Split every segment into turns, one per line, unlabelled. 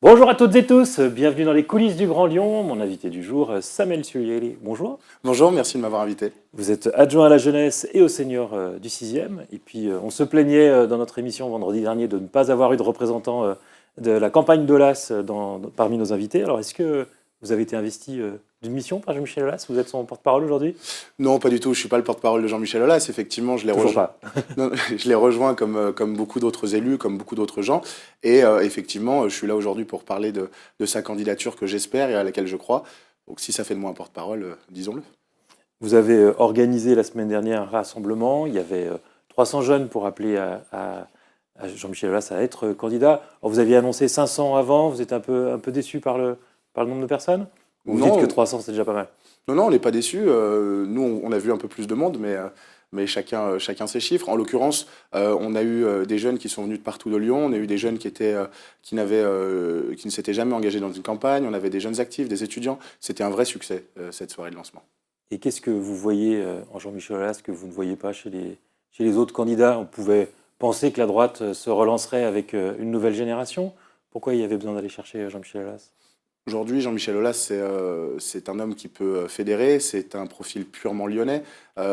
Bonjour à toutes et tous, bienvenue dans les coulisses du Grand Lyon. Mon invité du jour, Samuel Surieli. Bonjour.
Bonjour, merci de m'avoir invité.
Vous êtes adjoint à la jeunesse et au senior du 6e. Et puis, on se plaignait dans notre émission vendredi dernier de ne pas avoir eu de représentant de la campagne d'Aulas parmi nos invités. Alors, est-ce que vous avez été investi d'une mission par Jean-Michel Aulas? Vous êtes son porte-parole aujourd'hui?
Non, pas du tout, je ne suis pas le porte-parole de Jean-Michel Aulas. Effectivement, je l'ai
Toujours
rejoint.
pas.
Non, je l'ai rejoint comme beaucoup d'autres élus, comme beaucoup d'autres gens. Et effectivement, je suis là aujourd'hui pour parler de sa candidature que j'espère et à laquelle je crois. Donc si ça fait de moi un porte-parole, disons-le.
Vous avez organisé la semaine dernière un rassemblement. Il y avait 300 jeunes pour appeler à Jean-Michel Aulas à être candidat. Alors, vous aviez annoncé 500 avant. Vous êtes un peu déçu par le nombre de personnes? Ou vous
Non,
dites que 300, c'est déjà pas mal?
non, on n'est pas déçus. Nous, on a vu un peu plus de monde, mais chacun ses chiffres. En l'occurrence, on a eu des jeunes qui sont venus de partout de Lyon. On a eu des jeunes qui ne s'étaient jamais engagés dans une campagne. On avait des jeunes actifs, des étudiants. C'était un vrai succès, cette soirée de lancement.
Et qu'est-ce que vous voyez en Jean-Michel Aulas que vous ne voyez pas chez les autres candidats? On pouvait penser que la droite se relancerait avec une nouvelle génération. Pourquoi il y avait besoin d'aller chercher Jean-Michel Aulas?
Aujourd'hui, Jean-Michel Aulas, c'est un homme qui peut fédérer, c'est un profil purement lyonnais,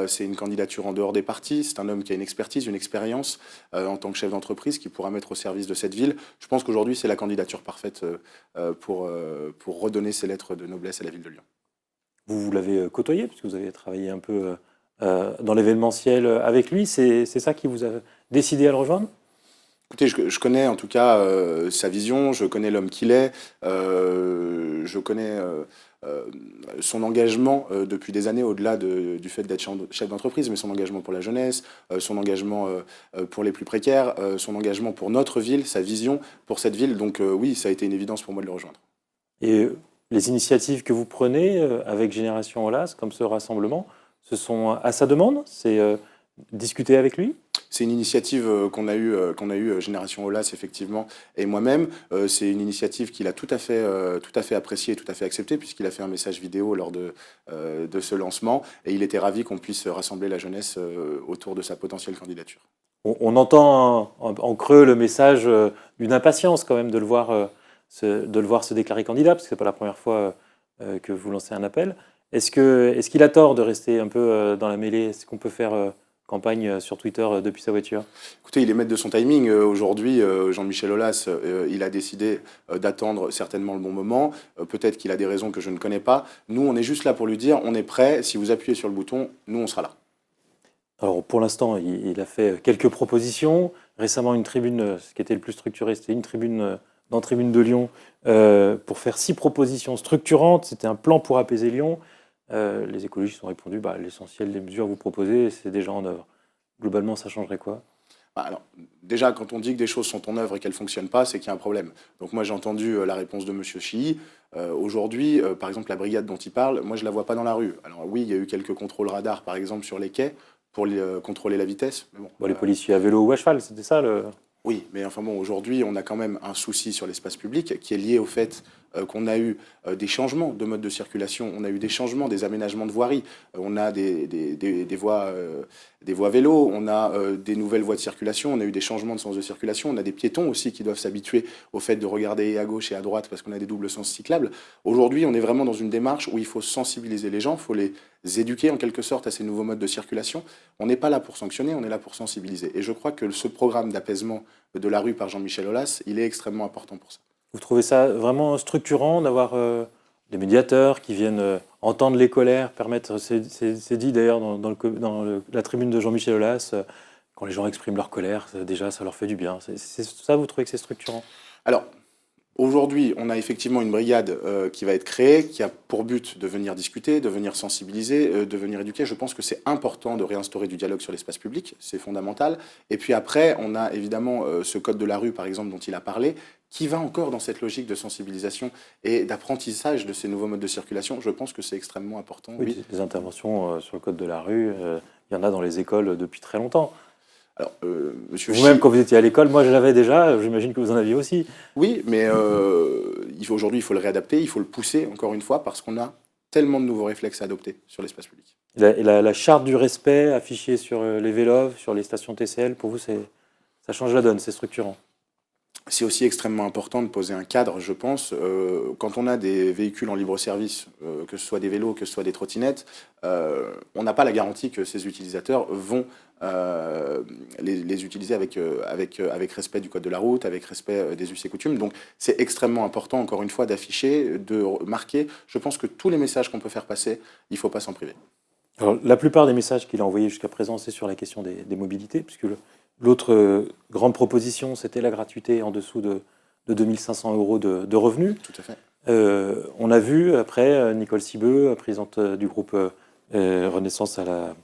c'est une candidature en dehors des partis, c'est un homme qui a une expertise, une expérience en tant que chef d'entreprise qui pourra mettre au service de cette ville. Je pense qu'aujourd'hui, c'est la candidature parfaite pour redonner ses lettres de noblesse à la ville de Lyon.
Vous l'avez côtoyé, puisque vous avez travaillé un peu dans l'événementiel avec lui. C'est ça qui vous a décidé à le rejoindre?
Écoutez, je connais en tout cas sa vision, je connais l'homme qu'il est, je connais son engagement depuis des années au-delà du fait d'être chef d'entreprise, mais son engagement pour la jeunesse, son engagement pour les plus précaires, son engagement pour notre ville, sa vision pour cette ville. Donc oui, ça a été une évidence pour moi de le rejoindre.
Et les initiatives que vous prenez avec Génération Aulas, comme ce rassemblement, ce sont à sa demande? C'est discuter avec lui?
C'est une initiative qu'on a eue Génération Aulas, effectivement, et moi-même. C'est une initiative qu'il a tout à fait appréciée et tout à fait acceptée, puisqu'il a fait un message vidéo lors de ce lancement, et il était ravi qu'on puisse rassembler la jeunesse autour de sa potentielle candidature.
On entend en creux le message d'une impatience quand même de le voir se déclarer candidat, parce que ce n'est pas la première fois que vous lancez un appel. Est-ce qu'il a tort de rester un peu dans la mêlée? Est-ce qu'on peut faire campagne sur Twitter depuis sa voiture?
Écoutez, il est maître de son timing. Aujourd'hui, Jean-Michel Aulas, il a décidé d'attendre certainement le bon moment. Peut-être qu'il a des raisons que je ne connais pas. Nous, on est juste là pour lui dire, on est prêt. Si vous appuyez sur le bouton, nous, on sera là.
Alors pour l'instant, il a fait quelques propositions. Récemment, une tribune, ce qui était le plus structuré, c'était une tribune dans Tribune de Lyon pour faire 6 propositions structurantes. C'était un plan pour apaiser Lyon. Les écologistes ont répondu, l'essentiel des mesures que vous proposez, c'est déjà en œuvre. Globalement, ça changerait quoi?
Alors, déjà, quand on dit que des choses sont en œuvre et qu'elles ne fonctionnent pas, c'est qu'il y a un problème. Donc moi, j'ai entendu la réponse de M. Chilly. Aujourd'hui, par exemple, la brigade dont il parle, moi, je ne la vois pas dans la rue. Alors oui, il y a eu quelques contrôles radars, par exemple, sur les quais pour contrôler la vitesse. Mais bon,
Les policiers à vélo ou à cheval, c'était ça le...
Oui, mais enfin bon, aujourd'hui, on a quand même un souci sur l'espace public qui est lié au fait qu'on a eu des changements de mode de circulation, on a eu des changements, des aménagements de voirie, on a des voies vélos, on a des nouvelles voies de circulation, on a eu des changements de sens de circulation, on a des piétons aussi qui doivent s'habituer au fait de regarder à gauche et à droite parce qu'on a des doubles sens cyclables. Aujourd'hui, on est vraiment dans une démarche où il faut sensibiliser les gens, il faut les éduquer en quelque sorte à ces nouveaux modes de circulation. On n'est pas là pour sanctionner, on est là pour sensibiliser. Et je crois que ce programme d'apaisement de la rue par Jean-Michel Aulas, il est extrêmement important pour ça.
Vous trouvez ça vraiment structurant d'avoir des médiateurs qui viennent entendre les colères, permettre, c'est dit d'ailleurs dans la tribune de Jean-Michel Aulas, quand les gens expriment leur colère, déjà ça leur fait du bien. C'est ça, vous trouvez que c'est structurant?
Alors, aujourd'hui, on a effectivement une brigade qui va être créée, qui a pour but de venir discuter, de venir sensibiliser, de venir éduquer. Je pense que c'est important de réinstaurer du dialogue sur l'espace public, c'est fondamental. Et puis après, on a évidemment ce code de la rue, par exemple, dont il a parlé, qui va encore dans cette logique de sensibilisation et d'apprentissage de ces nouveaux modes de circulation. Je pense que c'est extrêmement important.
Oui, des interventions sur le code de la rue, il y en a dans les écoles depuis très longtemps.
Alors, Monsieur
Vous-même, quand vous étiez à l'école, moi je l'avais déjà, j'imagine que vous en aviez aussi.
Oui, mais aujourd'hui, il faut le réadapter, il faut le pousser, encore une fois, parce qu'on a tellement de nouveaux réflexes à adopter sur l'espace public.
La charte du respect affichée sur les vélos, sur les stations TCL, pour vous, ça change la donne, c'est structurant?
C'est aussi extrêmement important de poser un cadre, je pense. Quand on a des véhicules en libre service, que ce soit des vélos, que ce soit des trottinettes, on n'a pas la garantie que ces utilisateurs vont les utiliser avec respect du code de la route, avec respect des us et coutumes. Donc c'est extrêmement important, encore une fois, d'afficher, de marquer. Je pense que tous les messages qu'on peut faire passer, il ne faut pas s'en priver.
Alors, la plupart des messages qu'il a envoyés jusqu'à présent, c'est sur la question des mobilités, puisque l'autre grande proposition, c'était la gratuité en dessous de 2500 euros de revenus.
Tout à fait.
On a vu après Nicole Cibeux, présidente du groupe Renaissance à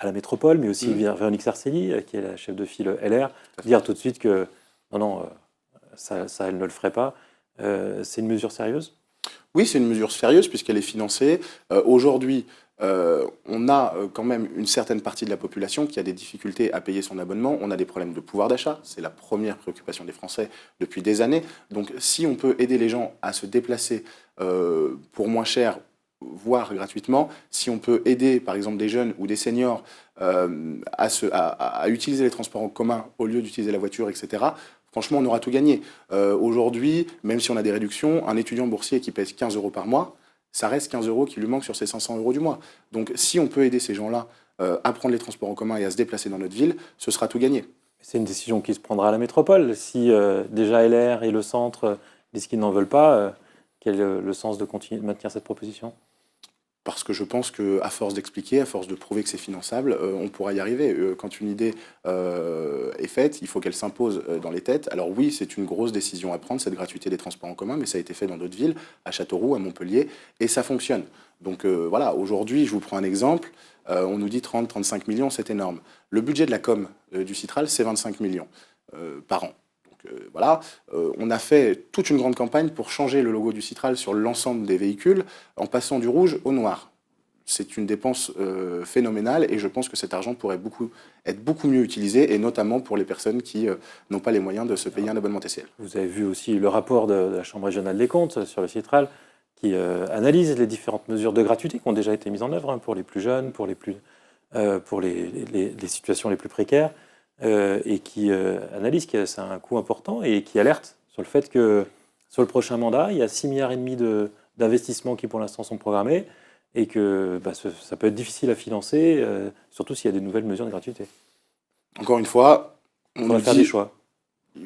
la métropole, mais aussi Véronique Sarcelli, qui est la chef de file LR, dire tout de suite que non, ça elle ne le ferait pas. C'est une mesure sérieuse ?
Oui, c'est une mesure sérieuse puisqu'elle est financée. Aujourd'hui, on a quand même une certaine partie de la population qui a des difficultés à payer son abonnement. On a des problèmes de pouvoir d'achat. C'est la première préoccupation des Français depuis des années. Donc si on peut aider les gens à se déplacer pour moins cher, voire gratuitement, si on peut aider par exemple des jeunes ou des seniors à utiliser les transports en commun au lieu d'utiliser la voiture, etc., franchement, on aura tout gagné. Aujourd'hui, même si on a des réductions, un étudiant boursier qui pèse 15 euros par mois, ça reste 15 euros qui lui manquent sur ses 500 euros du mois. Donc si on peut aider ces gens-là à prendre les transports en commun et à se déplacer dans notre ville, ce sera tout gagné.
C'est une décision qui se prendra à la métropole. Si déjà LR et le centre disent qu'ils n'en veulent pas, quel est le sens de continuer de maintenir cette proposition ?
Parce que je pense qu'à force d'expliquer, à force de prouver que c'est finançable, on pourra y arriver. Quand une idée est faite, il faut qu'elle s'impose dans les têtes. Alors oui, c'est une grosse décision à prendre, cette gratuité des transports en commun, mais ça a été fait dans d'autres villes, à Châteauroux, à Montpellier, et ça fonctionne. Donc voilà, aujourd'hui, je vous prends un exemple. On nous dit 30-35 millions, c'est énorme. Le budget de la com du Citral, c'est 25 millions par an. Voilà, on a fait toute une grande campagne pour changer le logo du Citral sur l'ensemble des véhicules en passant du rouge au noir. C'est une dépense phénoménale et je pense que cet argent pourrait être beaucoup mieux utilisé et notamment pour les personnes qui n'ont pas les moyens de se payer un abonnement TCL.
Vous avez vu aussi le rapport de la Chambre régionale des comptes sur le Citral qui analyse les différentes mesures de gratuité qui ont déjà été mises en œuvre pour les plus jeunes, pour les situations les plus précaires. Et qui analyse que c'est un coût important et qui alerte sur le fait que sur le prochain mandat, il y a 6,5 milliards d'investissements qui pour l'instant sont programmés et que ça peut être difficile à financer, surtout s'il y a des nouvelles mesures de gratuité.
Encore une fois,
on va faire des choix.
Je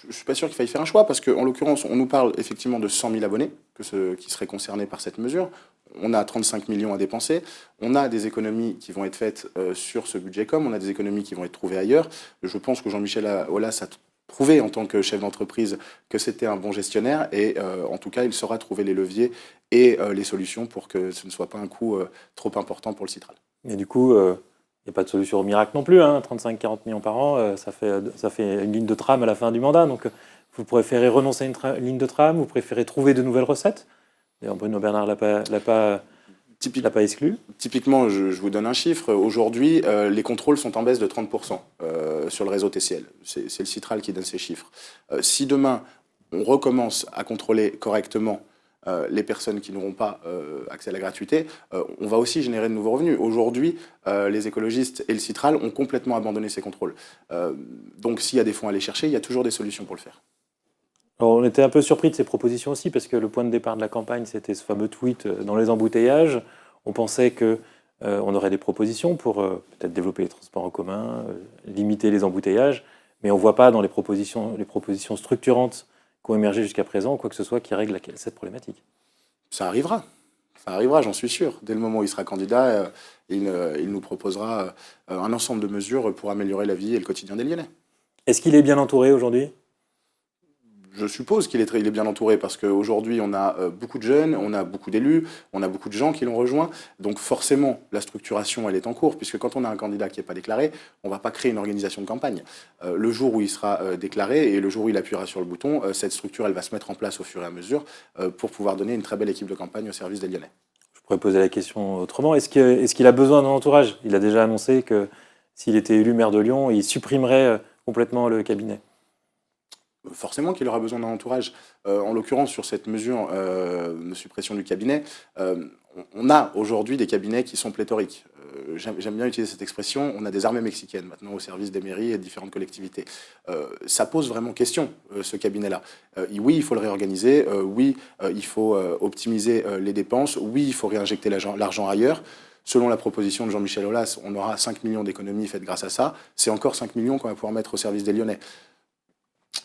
ne suis pas sûr qu'il faille faire un choix parce qu'en l'occurrence, on nous parle effectivement de 100 000 abonnés qui seraient concernés par cette mesure. On a 35 millions à dépenser. On a des économies qui vont être faites sur ce budget com. On a des économies qui vont être trouvées ailleurs. Je pense que Jean-Michel Aulas a prouvé en tant que chef d'entreprise que c'était un bon gestionnaire et en tout cas, il saura trouver les leviers et les solutions pour que ce ne soit pas un coût trop important pour le Citral.
Et du coup, il n'y a pas de solution au miracle non plus. 35-40 millions par an, ça fait une ligne de tram à la fin du mandat. Donc, vous préférez renoncer à une ligne de tram, vous préférez trouver de nouvelles recettes. D'ailleurs, Bruno Bernard l'a pas exclu.
Typiquement, je vous donne un chiffre. Aujourd'hui, les contrôles sont en baisse de 30% sur le réseau TCL. C'est le Citral qui donne ces chiffres. Si demain, on recommence à contrôler correctement les personnes qui n'auront pas accès à la gratuité, on va aussi générer de nouveaux revenus. Aujourd'hui, les écologistes et le Citral ont complètement abandonné ces contrôles. Donc s'il y a des fonds à aller chercher, il y a toujours des solutions pour le faire.
Alors, on était un peu surpris de ces propositions aussi, parce que le point de départ de la campagne, c'était ce fameux tweet dans les embouteillages. On pensait qu'on aurait des propositions pour peut-être développer les transports en commun, limiter les embouteillages, mais on ne voit pas dans les propositions structurantes qui ont émergé jusqu'à présent, quoi que ce soit qui règle cette problématique.
Ça arrivera, j'en suis sûr. Dès le moment où il sera candidat, il nous proposera un ensemble de mesures pour améliorer la vie et le quotidien des Lyonnais.
Est-ce qu'il est bien entouré aujourd'hui ?
Je suppose qu'il est bien entouré parce qu'aujourd'hui, on a beaucoup de jeunes, on a beaucoup d'élus, on a beaucoup de gens qui l'ont rejoint. Donc forcément, la structuration, elle est en cours, puisque quand on a un candidat qui n'est pas déclaré, on ne va pas créer une organisation de campagne. Le jour où il sera déclaré et le jour où il appuiera sur le bouton, cette structure, elle va se mettre en place au fur et à mesure pour pouvoir donner une très belle équipe de campagne au service des Lyonnais.
Je pourrais poser la question autrement. Est-ce qu'il a besoin d'un entourage ? Il a déjà annoncé que s'il était élu maire de Lyon, il supprimerait complètement le cabinet.
Forcément qu'il aura besoin d'un entourage. En l'occurrence, sur cette mesure de suppression du cabinet, on a aujourd'hui des cabinets qui sont pléthoriques. J'aime bien utiliser cette expression, on a des armées mexicaines maintenant au service des mairies et de différentes collectivités. Ça pose vraiment question, ce cabinet-là. Oui, il faut le réorganiser, oui, il faut optimiser les dépenses, oui, il faut réinjecter l'argent ailleurs. Selon la proposition de Jean-Michel Aulas, on aura 5 millions d'économies faites grâce à ça. C'est encore 5 millions qu'on va pouvoir mettre au service des Lyonnais.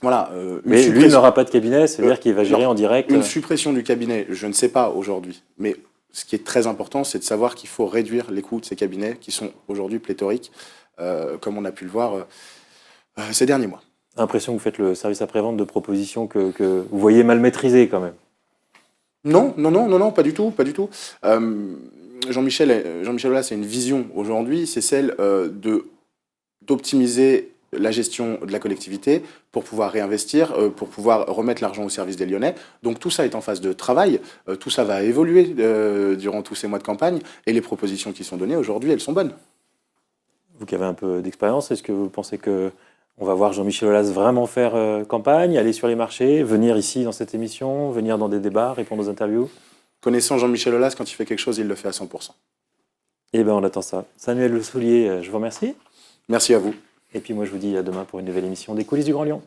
Voilà,
mais lui n'aura pas de cabinet, c'est-à-dire qu'il va gérer en direct.
Une suppression du cabinet, je ne sais pas aujourd'hui, mais ce qui est très important, c'est de savoir qu'il faut réduire les coûts de ces cabinets qui sont aujourd'hui pléthoriques, comme on a pu le voir ces derniers mois.
L'impression que vous faites le service après-vente de propositions que vous voyez mal maîtrisées quand même.
Non, pas du tout, pas du tout. Jean-Michel Aulas a une vision aujourd'hui, c'est celle d'optimiser la gestion de la collectivité pour pouvoir réinvestir, pour pouvoir remettre l'argent au service des Lyonnais. Donc tout ça est en phase de travail, tout ça va évoluer durant tous ces mois de campagne, et les propositions qui sont données aujourd'hui, elles sont bonnes.
Vous qui avez un peu d'expérience, est-ce que vous pensez qu'on va voir Jean-Michel Aulas vraiment faire campagne, aller sur les marchés, venir ici dans cette émission, venir dans des débats, répondre aux interviews?
Connaissant Jean-Michel Aulas, quand il fait quelque chose, il le fait à 100%.
Eh bien, on attend ça. Samuel Le Soulier, je vous remercie.
Merci à vous.
Et puis moi, je vous dis à demain pour une nouvelle émission des coulisses du Grand Lyon.